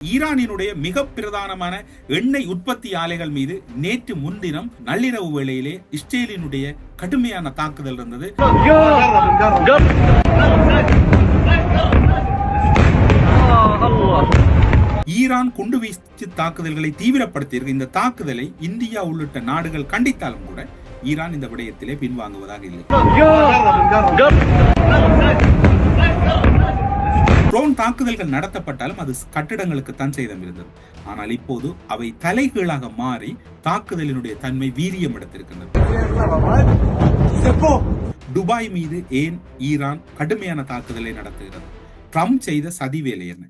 ஈரானினுடைய மிக பிரதானமான எண்ணெய் உற்பத்தி ஆலைகள் மீது நேற்று முன்தினம் நள்ளிரவு வேளையிலே இஸ்ரேலினுடைய கடுமையான தாக்குதல் இருந்தது. ஈரான் குண்டுவீச்சு தாக்குதல்களை தீவிரப்படுத்தியிருக்கு. இந்த தாக்குதலை இந்தியா உள்ளிட்ட நாடுகள் கண்டித்தாலும் கூட ஈரான் இந்த விடயத்திலே பின்வாங்குவதாக இல்லை. ட்ரோன் தாக்குதல்கள் நடத்தப்பட்டாலும் அது கட்டிடங்களுக்கு தான் சேதம் இருந்தது. ஆனால் இப்போது அவை தலைகீழாக மாறி தாக்குதலினுடைய தன்மை வீரியம் எடுத்திருக்கின்றது. துபாய் மீது ஏன் ஈரான் கடுமையான தாக்குதலை நடத்துகிறது? ட்ரம்ப் செய்த சதி வேலை என்ன?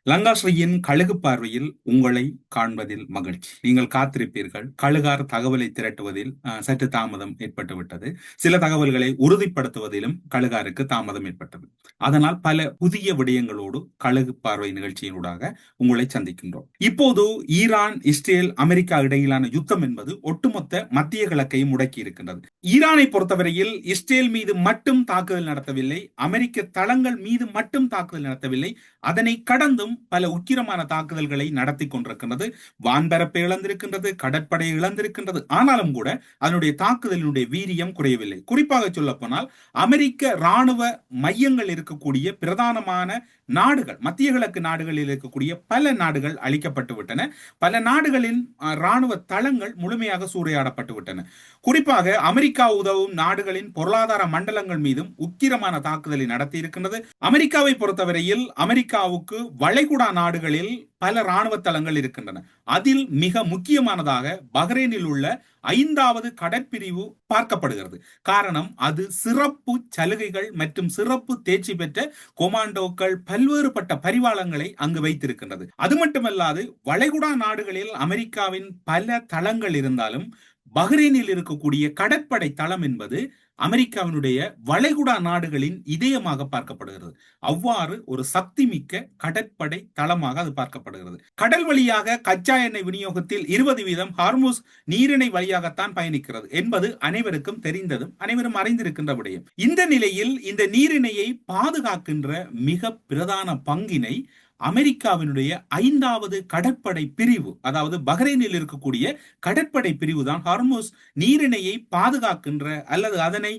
லங்காஸ்ரீயின் கழுகு பார்வையில் உங்களை காண்பதில் மகிழ்ச்சி. நீங்கள் காத்திருப்பீர்கள். கழுகார் தகவலை திரட்டுவதில் சற்று தாமதம் ஏற்பட்டுவிட்டது. சில தகவல்களை உறுதிப்படுத்துவதிலும் கழுகாருக்கு தாமதம் ஏற்பட்டது. அதனால் பல புதிய விடயங்களோடு கழுகு பார்வை நிகழ்ச்சியினூடாக உங்களை சந்திக்கின்றோம். இப்போது ஈரான், இஸ்ரேல், அமெரிக்கா இடையிலான யுத்தம் என்பது ஒட்டுமொத்த மத்திய கிழக்கை முடக்கி இருக்கின்றது. ஈரானை பொறுத்தவரையில் இஸ்ரேல் மீது மட்டும் தாக்குதல் நடத்தவில்லை, அமெரிக்க தளங்கள் மீது மட்டும் தாக்குதல் நடத்தவில்லை, அதனை கடந்தும் பல உக்கிரமான தாக்குதல்களை நடத்தி கொண்டிருக்கின்றது. வான்பரப்பை இழந்திருக்கின்றது, கடற்படை இழந்திருக்கின்றது. ஆனாலும் கூட அதனுடைய தாக்குதலினுடைய வீரியம் குறையவில்லை. குறிப்பாக சொல்ல போனால் அமெரிக்க ராணுவ மையங்கள் இருக்கக்கூடிய பிரதானமான நாடுகள், மத்திய கிழக்கு நாடுகளில் இருக்கக்கூடிய பல நாடுகள் அழிக்கப்பட்டு விட்டன. பல நாடுகளின் ராணுவ தளங்கள் முழுமையாக சூறையாடப்பட்டு விட்டன. குறிப்பாக அமெரிக்கா உதவும் நாடுகளின் பொருளாதார மண்டலங்கள் மீதும் உக்கிரமான தாக்குதலை நடத்தி இருக்கின்றது. அமெரிக்காவை பொறுத்தவரையில் அமெரிக்காவுக்கு வளைகுடா நாடுகளில் பல ராணுவ தளங்கள் இருக்கின்றன. அதில் மிக முக்கியமானதாக பஹ்ரைனில் உள்ள 5வது கடற்பிரிவு பார்க்கப்படுகிறது. காரணம், அது சிறப்பு சலுகைகள் மற்றும் சிறப்பு தேர்ச்சி பெற்ற கொமாண்டோக்கள், பல்வேறுபட்ட பரிவாளங்களை அங்கு வைத்திருக்கின்றது. அது மட்டுமல்லாது வளைகுடா நாடுகளில் அமெரிக்காவின் பல தளங்கள் இருந்தாலும் பஹ்ரைனில் இருக்கக்கூடிய கடற்படை தளம் என்பது அமெரிக்காவினுடைய வளைகுடா நாடுகளின் இதயமாக பார்க்கப்படுகிறது. அவ்வாறு ஒரு சக்தி மிக்க கடற்படை தளமாக அது பார்க்கப்படுகிறது. கடல் வழியாக கச்சா எண்ணெய் விநியோகத்தில் 20% ஹார்முஸ் நீரிணை வழியாகத்தான் பயணிக்கிறது என்பது அனைவருக்கும் தெரிந்ததும் அனைவரும் அறிந்திருக்கின்ற விடயம். இந்த நிலையில் இந்த நீரிணையை பாதுகாக்கின்ற மிக பிரதான பங்கினை அமெரிக்காவினுடைய 5வது கடற்படை பிரிவு, அதாவது பஹ்ரைனில் இருக்கக்கூடிய கடற்படை பிரிவு தான் ஹார்முஸ் நீரிணையை பாதுகாக்கின்ற அல்லது அதனை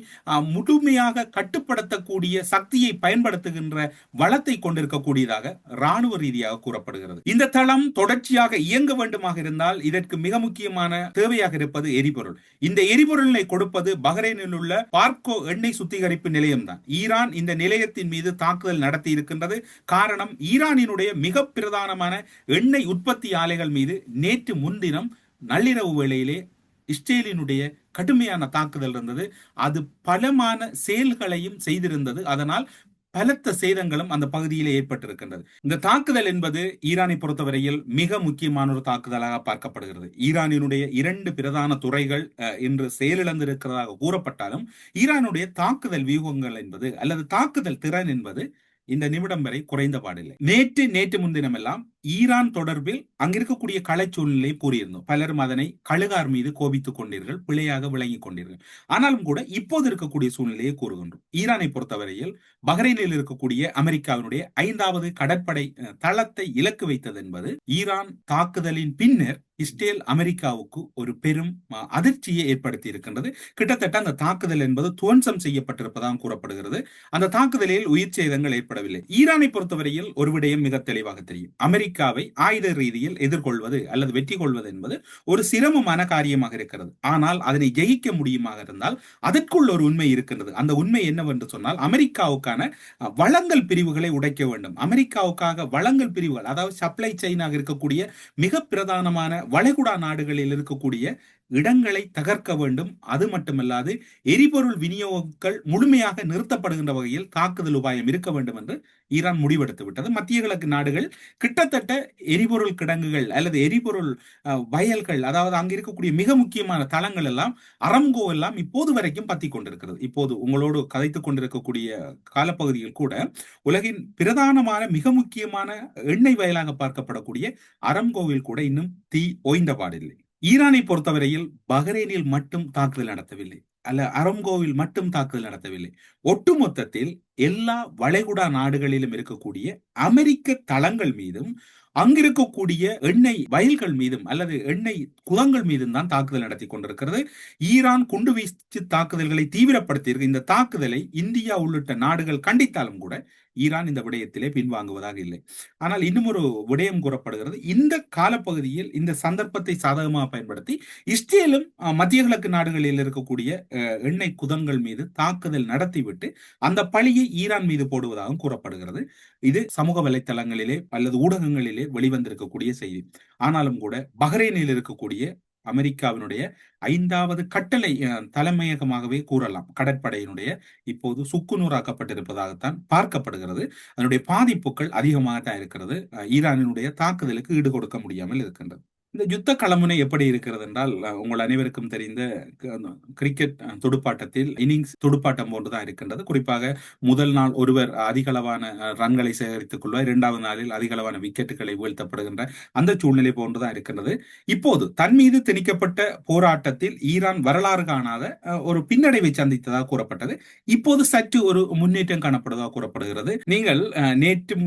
முழுமையாக கட்டுப்படுத்தக்கூடிய சக்தியை பயன்படுத்துகின்ற வளத்தை கொண்டிருக்கக்கூடியதாக ராணுவ ரீதியாக கூறப்படுகிறது. இந்த தளம் தொடர்ச்சியாக இயங்க வேண்டுமாக இருந்தால் இதற்கு மிக முக்கியமான தேவையாக இருப்பது எரிபொருள். இந்த எரிபொருளை கொடுப்பது பஹ்ரைனில் உள்ள பார்க்கோ எண்ணெய் சுத்திகரிப்பு நிலையம் தான். ஈரான் இந்த நிலையத்தின் மீது தாக்குதல் நடத்தி இருக்கின்றது. காரணம், ஈரானின் மிக பிரதானமான எண்ணெய் உற்பத்தி ஆலைகள் மீது நேற்று முன்தினம் நள்ளிரவு வேளையிலே இஸ்ரேலினுடைய கடுமையான தாக்குதல் இருந்தது. அது பலமான செயல்களையும் செய்திருந்தது. அதனால் பலத்த சேதங்களும் அந்த பகுதியிலே ஏற்பட்டிருக்கின்றது. இந்த தாக்குதல் என்பது ஈரானை பொறுத்தவரையில் மிக முக்கியமான ஒரு தாக்குதலாக பார்க்கப்படுகிறது. ஈரானினுடைய 2 பிரதான துறைகள் இன்று செயலிழந்திருக்கிறதாக கூறப்பட்டாலும் ஈரானுடைய தாக்குதல் வியூகங்கள் என்பது அல்லது தாக்குதல் திறன் என்பது இந்த நிமிடம் வரை குறைந்த பாடில்லை. நேற்று முன்தினம் எல்லாம் ஈரான் தொடர்பில் அங்கிருக்கக்கூடிய கள சூழ்நிலை கூறியிருந்தோம். பலரும் அதனை கழுகார் மீது கோபித்துக் கொண்டீர்கள், பிழையாக விளங்கிக் கொண்டீர்கள். ஆனாலும் கூட இப்போது இருக்கக்கூடிய சூழ்நிலையை கூறுகின்றோம். ஈரானை பொறுத்தவரையில் பஹ்ரைனில் இருக்கக்கூடிய அமெரிக்காவினுடைய 5வது கடற்படை தளத்தை இலக்கு வைத்தது என்பது ஈரான் தாக்குதலின் பின்னர் இஸ்ரேல் அமெரிக்காவுக்கு ஒரு பெரும் அதிர்ச்சியை ஏற்படுத்தி இருக்கின்றது. கிட்டத்தட்ட அந்த தாக்குதல் என்பது துவம்சம் செய்யப்பட்டிருப்பதாக கூறப்படுகிறது. அந்த தாக்குதலில் உயிர் சேதங்கள் ஏற்படவில்லை. ஈரானை பொறுத்தவரையில் ஒரு விடயம் மிக தெளிவாக தெரியும். அமெரிக்காவை ஆயுத ரீதியில் எதிர்கொள்வது அல்லது வெற்றி கொள்வது என்பது ஒரு சிரமமான காரியமாக இருக்கிறது. ஆனால் அதனை ஜெயிக்க முடியுமாக இருந்தால் அதற்குள் ஒரு உண்மை இருக்கின்றது. அந்த உண்மை என்னவென்று சொன்னால், அமெரிக்காவுக்கான வளங்கள் பிரிவுகளை உடைக்க வேண்டும். அமெரிக்காவுக்காக வளங்கள் பிரிவுகள், அதாவது சப்ளை செயினாக இருக்கக்கூடிய மிக பிரதானமான வளைகுடா நாடுகளில் இருக்கக்கூடிய இடங்களை தகர்க்க வேண்டும். அது மட்டுமல்லாது எரிபொருள் விநியோகங்கள் முழுமையாக நிறுத்தப்படுகின்ற வகையில் தாக்குதல் உபாயம் இருக்க வேண்டும் என்று ஈரான் முடிவெடுத்து விட்டது. மத்திய கிழக்கு நாடுகள் கிட்டத்தட்ட எரிபொருள் கிடங்குகள் அல்லது எரிபொருள் வயல்கள், அதாவது அங்க இருக்கக்கூடிய மிக முக்கியமான தளங்கள் எல்லாம், அரம்கோ எல்லாம் இப்போது வரைக்கும் பத்தி கொண்டிருக்கிறது. இப்போது உங்களோடு கதைத்துக் கொண்டிருக்கக்கூடிய காலப்பகுதியில் கூட உலகின் பிரதானமான மிக முக்கியமான எண்ணெய் வயலாக பார்க்கப்படக்கூடிய அரம்கோவில் கூட இன்னும் தீ ஓய்ந்த பாடில்லை. ஈரானை பொறுத்தவரையில் பஹ்ரைனில் மட்டும் தாக்குதல் நடத்தவில்லை. அல்ல அரம்கோவில் மட்டும் தாக்குதல் நடத்தவில்லை. ஒட்டுமொத்தத்தில் எல்லா வளைகுடா நாடுகளிலும் இருக்கக்கூடிய அமெரிக்க தளங்கள் மீதும் அங்கிருக்கக்கூடிய எண்ணெய் வயல்கள் மீதும் அல்லது எண்ணெய் குளங்கள் மீதும் தான் தாக்குதல் நடத்தி கொண்டிருக்கிறது. ஈரான் குண்டு வீச்சு தாக்குதல்களை தீவிரப்படுத்தி இருக்கு. இந்த தாக்குதலை இந்தியா உள்ளிட்ட நாடுகள் கண்டித்தாலும் கூட ஈரான் இந்த விடயத்திலே பின்வாங்குவதாக இல்லை. ஆனால் இன்னும் ஒரு விடயம் கூறப்படுகிறது. இந்த காலப்பகுதியில் இந்த சந்தர்ப்பத்தை சாதகமாக பயன்படுத்தி இஸ்ரேலும் மத்திய கிழக்கு நாடுகளில் இருக்கக்கூடிய எண்ணெய் குதங்கள் மீது தாக்குதல் நடத்திவிட்டு அந்த பழியை ஈரான் மீது போடுவதாகவும் கூறப்படுகிறது. இது சமூக வலைத்தளங்களிலே அல்லது ஊடகங்களிலே வெளிவந்திருக்கக்கூடிய செய்தி. ஆனாலும் கூட பஹ்ரைனில் இருக்கக்கூடிய அமெரிக்காவினுடைய 5வது கட்டளை தலைமையகமாகவே கூறலாம் கடற்படையினுடைய இப்போது சுக்குநூறாக்கப்பட்டிருப்பதாகத்தான் பார்க்கப்படுகிறது. அதனுடைய பாதிப்புகள் அதிகமாகத்தான் இருக்கிறது. ஈரானினுடைய தாக்குதலுக்கு ஈடு கொடுக்க முடியாமல் இருக்கின்றது. இந்த யுத்த களமுனை எப்படி இருக்கிறது என்றால், உங்கள் அனைவருக்கும் தெரிந்த கிரிக்கெட் துடுப்பாட்டத்தில் இன்னிங்ஸ் துடுப்பாட்டம் போன்றுதான் இருக்கின்றது. குறிப்பாக முதல் நாள் ஒருவர் அதிகளவான ரன்களை சேகரித்துக் கொள்வார், 2வது நாளில் அதிகளவான விக்கெட்டுகளை வீழ்த்தப்படுகின்ற அந்த சூழ்நிலை போன்றுதான் இருக்கின்றது. இப்போது தன் மீது திணிக்கப்பட்ட போராட்டத்தில் ஈரான் வரலாறு காணாத ஒரு பின்னடைவை சந்தித்ததாக கூறப்பட்டது. இப்போது சற்று ஒரு முன்னேற்றம் காணப்படுவதாக கூறப்படுகிறது. நீங்கள் நேற்று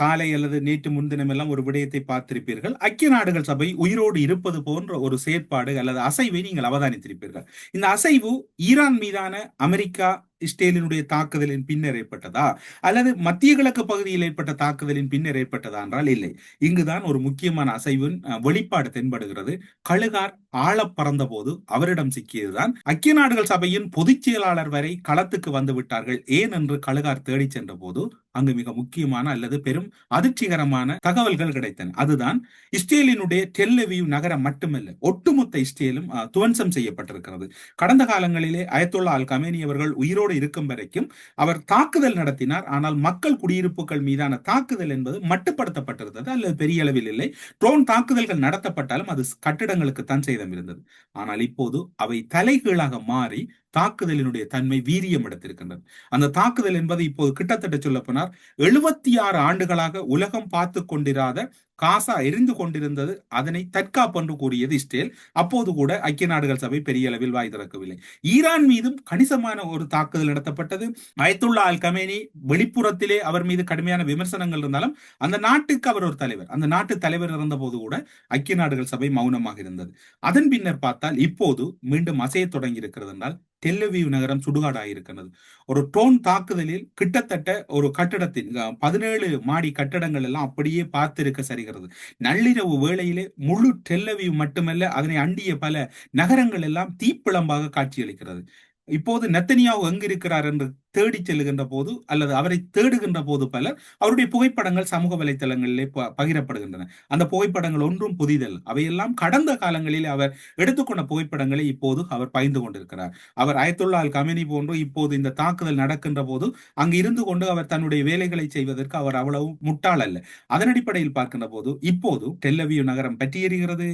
காலை அல்லது நேற்று முன்தினம் எல்லாம் ஒரு விடயத்தை பார்த்திருப்பீர்கள். ஐக்கிய நாடுகள் சபை உயிரோடு இருப்பது போன்ற ஒரு செயற்பாடு அல்லது அசைவை நீங்கள் அவதானித்திருப்பீர்கள். இந்த அசைவு ஈரான் மீதான அமெரிக்கா இஸ்ரேலினுடைய தாக்குதலின் பின்னர் ஏற்பட்டதா அல்லது மத்திய கிழக்கு பகுதியில் ஏற்பட்ட தாக்குதலின் பின்னர் ஏற்பட்டதா என்றால் இல்லை. இங்குதான் ஒரு முக்கியமான அசைவின் வெளிப்பாடு தென்படுகிறது. கழுகார் ஆழ பறந்த போது அவரிடம் சிக்கியதுதான். ஐக்கிய நாடுகள் சபையின் பொதுச் செயலாளர் வரை களத்துக்கு வந்து விட்டார்கள். ஏன் என்று கழுகார் தேடி சென்ற போது அங்கு மிக முக்கியமான அல்லது பெரும் அதிர்ச்சிகரமான தகவல்கள் கிடைத்தன. அதுதான் இஸ்ரேலினுடைய டெல் அவீவ் நகரம் மட்டுமல்ல, ஒட்டுமொத்த இஸ்ரேலும் துவம்சம் செய்யப்பட்டிருக்கிறது. கடந்த காலங்களிலே அயத்துல்லா அல் கமேனி அவர்கள் உயிரோடு இருக்கும் வரைக்கும் அவர் தாக்குதல் நடத்தினார். ஆனால் மக்கள் குடியிருப்புகள் மீதான தாக்குதல் என்பது மட்டுப்படுத்தப்பட்டிருந்தது அல்லது பெரிய அளவில் இல்லை. ட்ரோன் தாக்குதல்கள் நடத்தப்பட்டாலும் அது கட்டிடங்களுக்கு தான் சேதம் இருந்தது. ஆனால் இப்போது அவை தலைகீழாக மாறி தாக்குதலினுடைய தன்மை வீரியம் எடுத்திருக்கின்றது. அந்த தாக்குதல் என்பது இப்போது கிட்டத்தட்ட சொல்ல போனார் 76 ஆண்டுகளாக உலகம் பார்த்து கொண்டிராத காசா எரிந்து கொண்டிருந்தது. அதனை தற்காப்பு என்று கூறியது இஸ்ரேல். அப்போது கூட ஐக்கிய நாடுகள் சபை பெரிய அளவில் வாய் திறக்கவில்லை. ஈரான் மீதும் கணிசமான ஒரு தாக்குதல் நடத்தப்பட்டது. அயத்துல்லா அல் கமேனி வெளிப்புறத்திலே அவர் மீது கடுமையான விமர்சனங்கள் இருந்தாலும் அந்த நாட்டுக்கு அவர் ஒரு தலைவர். அந்த நாட்டு தலைவர் இருந்த போது கூட ஐக்கிய நாடுகள் சபை மௌனமாக இருந்தது. அதன் பின்னர் பார்த்தால் இப்போது மீண்டும் அசைய தொடங்கி இருக்கிறது என்றால் டெல் அவீவ் நகரம் சுடுகாடாயிருக்கிறது. ஒரு ட்ரோன் தாக்குதலில் கிட்டத்தட்ட ஒரு கட்டடத்தின் 17 மாடி கட்டடங்கள் எல்லாம் அப்படியே பார்த்திருக்க சரிகிறது. நள்ளிரவு வேளையிலே முழு டெல் அவீவ் மட்டுமல்ல, அதனை அண்டிய பல நகரங்கள் எல்லாம் தீப்பிழம்பாக காட்சியளிக்கிறது. இப்போது நெத்தனியாவு எங்கிருக்கிறார் என்று தேடி செல்லுகின்ற போது அல்லது அவரை தேடுகின்ற போது பலர் அவருடைய புகைப்படங்கள் சமூக வலைத்தளங்களிலே பகிரப்படுகின்றன. அந்த புகைப்படங்கள் ஒன்றும் புதிதல்ல. அவையெல்லாம் கடந்த காலங்களில் அவர் எடுத்துக்கொண்ட புகைப்படங்களை இப்போது அவர் பகிர்ந்து கொண்டிருக்கிறார். அவர் அயத்துல்லா அல் கமேனி போன்று இப்போது இந்த தாக்குதல் நடக்கின்ற போது அங்கு இருந்து கொண்டு அவர் தன்னுடைய வேலைகளை செய்வதற்கு அவர் அவ்வளவு முட்டாள் அல்ல. அதன் அடிப்படையில் பார்க்கின்ற போது இப்போது டெல் அவீவ் நகரம் பற்றி எறிகிறது,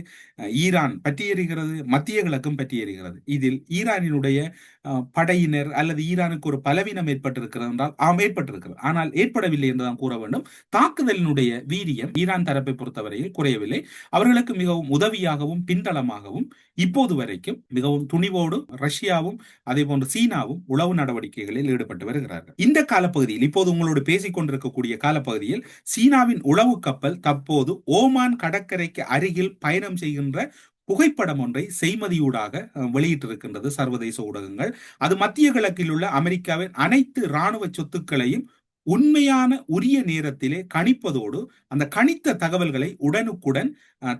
ஈரான் பற்றி எறிகிறது, மத்திய கிழக்கும் பற்றி எறிகிறது. இதில் ஈரானினுடைய படையினர் அல்லது ஈரானுக்கு ஒரு பலவீனம் ஏற்பட்டிருக்கிறது என்றால் ஏற்பட்டிருக்கிறது. ஆனால் ஏற்படவில்லை என்றுதான் கூற வேண்டும். தாக்குதலினுடைய வீரியம் ஈரான் தரப்பை பொறுத்தவரையில் குறையவில்லை. அவர்களுக்கு மிகவும் உதவியாகவும் பின்தளமாகவும் இப்போது வரைக்கும் மிகவும் துணிவோடு ரஷ்யாவும் அதே போன்று சீனாவும் உளவு நடவடிக்கைகளில் ஈடுபட்டு வருகிறார்கள். இந்த காலப்பகுதியில் இப்போது உங்களோடு பேசிக் கொண்டிருக்கக்கூடிய காலப்பகுதியில் சீனாவின் உளவு கப்பல் தற்போது ஓமான் கடற்கரைக்கு அருகில் பயணம் செய்கின்ற புகைப்படம் ஒன்றை செய்மதியூடாக வெளியிட்டிருக்கின்றது சர்வதேச ஊடகங்கள். அது மத்திய கிழக்கில் உள்ள அமெரிக்காவின் அனைத்து இராணுவ சொத்துக்களையும் உண்மையான உரிய நேரத்திலே கணிப்பதோடு அந்த கணித்த தகவல்களை உடனுக்குடன்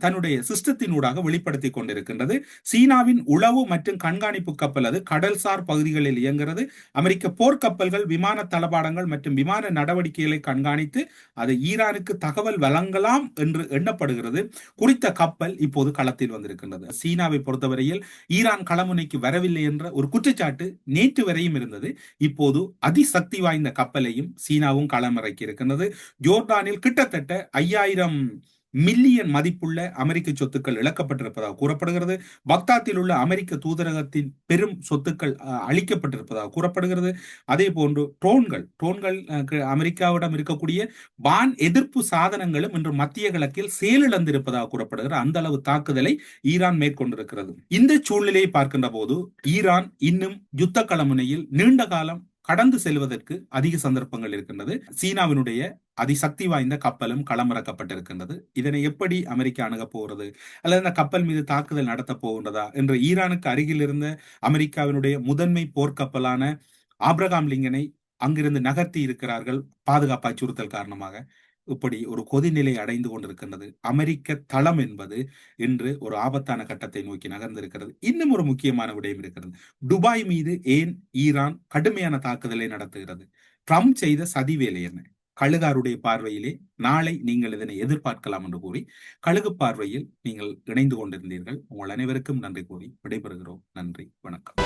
தன்னுடைய சிஸ்டத்தினூடாக வெளிப்படுத்தி கொண்டிருக்கின்றது. சீனாவின் உளவு மற்றும் கண்காணிப்பு கப்பல் அது கடல்சார் பகுதிகளில் இயங்குகிறது. அமெரிக்க போர்க்கப்பல்கள், விமான தளபாடங்கள் மற்றும் விமான நடவடிக்கைகளை கண்காணித்து அது ஈரானுக்கு தகவல் வழங்கலாம் என்று எண்ணப்படுகிறது. குறித்த கப்பல் இப்போது களத்தில் வந்திருக்கின்றது. சீனாவை பொறுத்தவரையில் ஈரான் களமுனைக்கு வரவில்லை என்ற ஒரு குற்றச்சாட்டு நேற்று வரையும் இருந்தது. இப்போது அதிசக்தி வாய்ந்த கப்பலையும் சீனாவும் களமிறக்கி இருக்கின்றது. ஜோர்டானில் கிட்டத்தட்ட 5000 மில்லியன் மதிப்புள்ள அமெரிக்க சொத்துக்கள் இழக்கப்பட்டிருப்பதாக கூறப்படுகிறது. பக்தாத்தில் உள்ள அமெரிக்க தூதரகத்தின் பெரும் சொத்துக்கள் அளிக்கப்பட்டிருப்பதாக கூறப்படுகிறது. அதே போன்று ட்ரோன்கள் அமெரிக்காவிடம் இருக்கக்கூடிய வான் எதிர்ப்பு சாதனங்களும் இன்று மத்திய கிழக்கில் செயலிழந்திருப்பதாக கூறப்படுகிறது. அந்த அளவு தாக்குதலை ஈரான் மேற்கொண்டிருக்கிறது. இந்த சூழ்நிலையை பார்க்கின்ற போது ஈரான் இன்னும் யுத்த களமுனையில் நீண்ட காலம் கடந்து செல்வதற்கு அதிக சந்தர்ப்பங்கள் இருக்கின்றது. சீனாவினுடைய அதிசக்தி வாய்ந்த கப்பலும் களமிறக்கப்பட்டிருக்கின்றது. இதனை எப்படி அமெரிக்கா அணுகப் போகிறது, அல்லது அந்த கப்பல் மீது தாக்குதல் நடத்த போகின்றதா என்று ஈரானுக்கு அருகில் இருந்த அமெரிக்காவினுடைய முதன்மை போர்க்கப்பலான ஆப்ரகாம் லிங்கனை அங்கிருந்து நகர்த்தி இருக்கிறார்கள் பாதுகாப்பு அச்சுறுத்தல் காரணமாக. இப்படி ஒரு கொதிநிலை அடைந்து கொண்டிருக்கின்றது. அமெரிக்க தளம் என்பது இன்று ஒரு ஆபத்தான கட்டத்தை நோக்கி நகர்ந்திருக்கிறது. இன்னும் ஒரு முக்கியமான விடயம் இருக்கிறது. துபாய் மீது ஏன் ஈரான் கடுமையான தாக்குதலை நடத்துகிறது? ட்ரம்ப் செய்த சதி வேலை என்ன? கழுகாருடைய பார்வையிலே நாளை நீங்கள் இதனை எதிர்பார்க்கலாம் என்று கூறி கழுகு பார்வையில் நீங்கள் இணைந்து கொண்டிருந்தீர்கள். உங்கள் அனைவருக்கும் நன்றி கூறி விடைபெறுகிறோம். நன்றி, வணக்கம்.